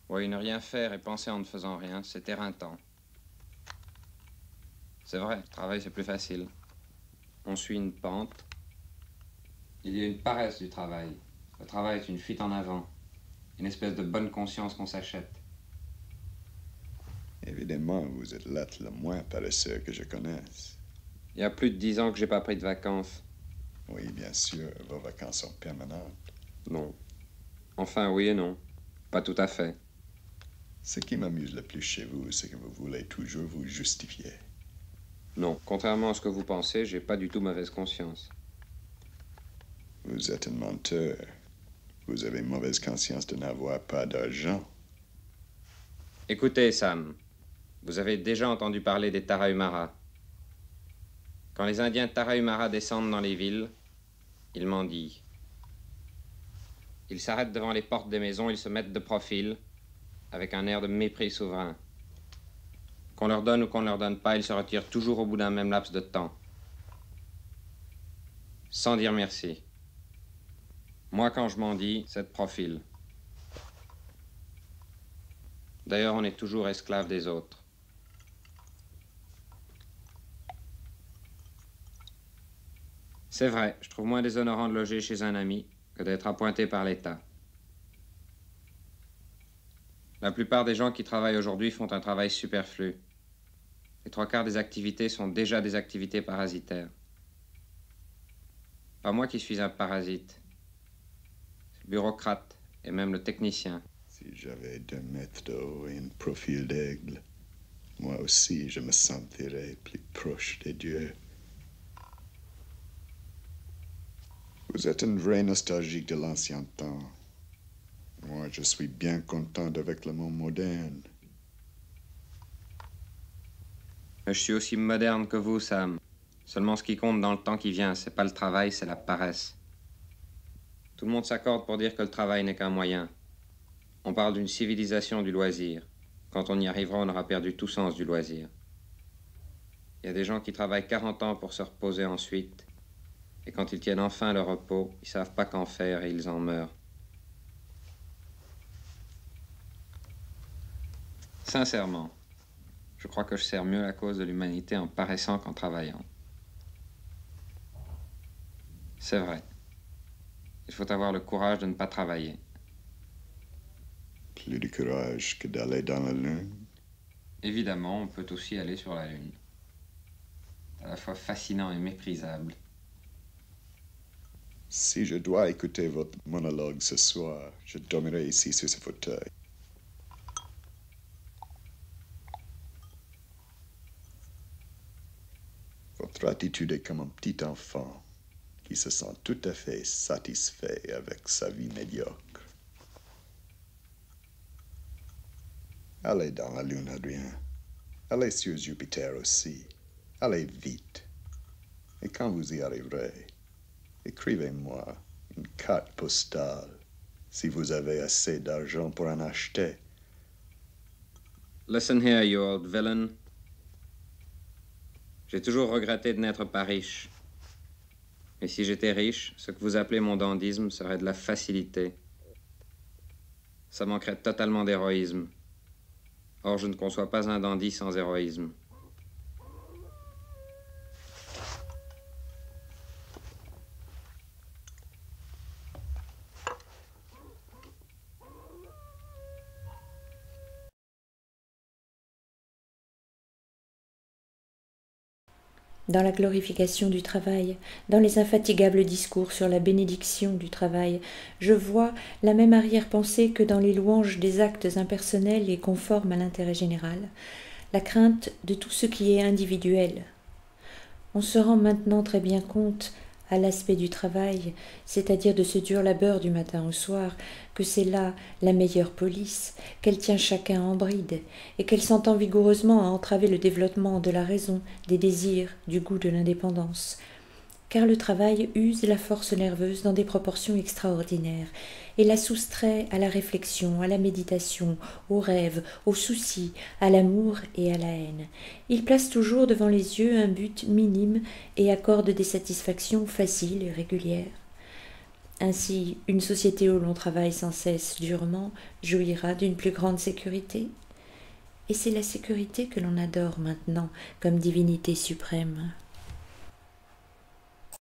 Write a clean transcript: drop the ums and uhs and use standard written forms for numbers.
Oui, ne rien faire et penser en ne faisant rien, c'est éreintant. C'est vrai, le travail c'est plus facile. On suit une pente. Il y a une paresse du travail. Le travail est une fuite en avant. Une espèce de bonne conscience qu'on s'achète. Évidemment, vous êtes l'être le moins paresseux que je connaisse. Il y a plus de 10 ans que j'ai pas pris de vacances. Oui, bien sûr, vos vacances sont permanentes. Non. Enfin, oui et non. Pas tout à fait. Ce qui m'amuse le plus chez vous, c'est que vous voulez toujours vous justifier. Non, contrairement à ce que vous pensez, j'ai pas du tout mauvaise conscience. Vous êtes un menteur. Vous avez mauvaise conscience de n'avoir pas d'argent. Écoutez, Sam, vous avez déjà entendu parler des Tarahumara. Quand les Indiens Tarahumara descendent dans les villes, ils mendient. Ils s'arrêtent devant les portes des maisons, ils se mettent de profil, avec un air de mépris souverain. Qu'on leur donne ou qu'on ne leur donne pas, ils se retirent toujours au bout d'un même laps de temps. Sans dire merci. Moi, quand je mendie, c'est de profil. D'ailleurs, on est toujours esclave des autres. C'est vrai, je trouve moins déshonorant de loger chez un ami que d'être appointé par l'État. La plupart des gens qui travaillent aujourd'hui font un travail superflu. Les trois quarts des activités sont déjà des activités parasitaires. Pas moi qui suis un parasite. C'est le bureaucrate et même le technicien. Si j'avais 2 mètres de haut et un profil d'aigle, moi aussi je me sentirais plus proche des dieux. Vous êtes un vrai nostalgique de l'ancien temps. Moi, je suis bien content avec le monde moderne. Mais je suis aussi moderne que vous, Sam. Seulement ce qui compte dans le temps qui vient, c'est pas le travail, c'est la paresse. Tout le monde s'accorde pour dire que le travail n'est qu'un moyen. On parle d'une civilisation du loisir. Quand on y arrivera, on aura perdu tout sens du loisir. Il y a des gens qui travaillent 40 ans pour se reposer ensuite. Et quand ils tiennent enfin le repos, ils savent pas qu'en faire et ils en meurent. Sincèrement, je crois que je sers mieux la cause de l'humanité en paraissant qu'en travaillant. C'est vrai. Il faut avoir le courage de ne pas travailler. Plus de courage que d'aller dans la lune. Évidemment, on peut aussi aller sur la Lune. À la fois fascinant et méprisable. Si je dois écouter votre monologue ce soir, je dormirai ici sur ce fauteuil. Votre attitude est comme un petit enfant qui se sent tout à fait satisfait avec sa vie médiocre. Allez dans la Lune, Adrien. Allez sur Jupiter aussi. Allez vite. Et quand vous y arriverez, écrivez-moi une carte postale si vous avez assez d'argent pour en acheter. Listen here, you old villain. J'ai toujours regretté de n'être pas riche. Et si j'étais riche, ce que vous appelez mon dandysme serait de la facilité. Ça manquerait totalement d'héroïsme. Or, je ne conçois pas un dandy sans héroïsme. Dans la glorification du travail, dans les infatigables discours sur la bénédiction du travail, je vois la même arrière-pensée que dans les louanges des actes impersonnels et conformes à l'intérêt général, la crainte de tout ce qui est individuel. On se rend maintenant très bien compte, à l'aspect du travail, c'est-à-dire de ce dur labeur du matin au soir, que c'est là la meilleure police, qu'elle tient chacun en bride, et qu'elle s'entend vigoureusement à entraver le développement de la raison, des désirs, du goût de l'indépendance. Car le travail use la force nerveuse dans des proportions extraordinaires, et la soustrait à la réflexion, à la méditation, aux rêves, aux soucis, à l'amour et à la haine. Il place toujours devant les yeux un but minime et accorde des satisfactions faciles et régulières. Ainsi, une société où l'on travaille sans cesse durement jouira d'une plus grande sécurité. Et c'est la sécurité que l'on adore maintenant comme divinité suprême.